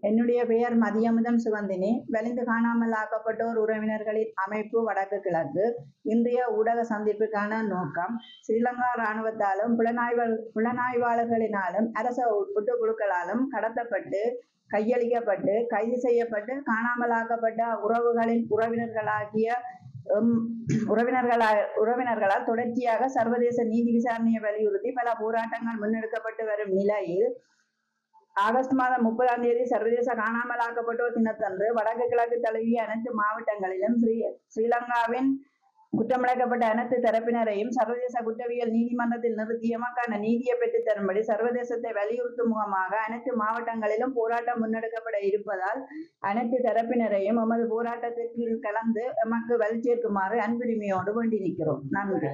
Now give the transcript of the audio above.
என்னுடைய பெயர் மதியமுதம் சுகந்தினி. வலிந்து காணாமல் ஆக்கப்பட்டோர் உறவினர்களின் அமைப்பு வடக்கு கிழக்கு. இன்றைய ஊடக சந்திப்புக்கான நோக்கம், ஸ்ரீலங்கா இராணுவத்தாலும் புலனாய்வாளர்களினாலும் அரச ஒட்டுக்குழுக்களாலும் கடத்தப்பட்டு கையளிக்கப்பட்டு கைது செய்யப்பட்டு காணாமலாக்கப்பட்ட உறவுகளின் உறவினர்களால் தொடர்ச்சியாக சர்வதேச நீதி விசாரணையை வலியுறுத்தி பல போராட்டங்கள் முன்னெடுக்கப்பட்டு வரும் நிலையில் ஆகஸ்ட் மாதம் 30ஆம் தேதி சர்வதேச காணாமலாக்கப்பட்டோர் தினத்தன்று வடக்கு கிழக்கு தழுவிய அனைத்து மாவட்டங்களிலும் ஸ்ரீலங்காவின் குற்றமிழக்கப்பட்ட அனைத்து தரப்பினரையும் சர்வதேச குற்றவியல் நீதிமன்றத்தில் நிறுத்தி எமக்கான நீதியை பெற்றுத் தரும்படி சர்வதேசத்தை வலியுறுத்தும் முகமாக அனைத்து மாவட்டங்களிலும் போராட்டம் முன்னெடுக்கப்பட இருப்பதால் அனைத்து தரப்பினரையும் எமது போராட்டத்திற்கு கலந்து எமக்கு வலு சேர்க்குமாறு அன்புரிமையோடு வேண்டி நிற்கிறோம். நன்றி.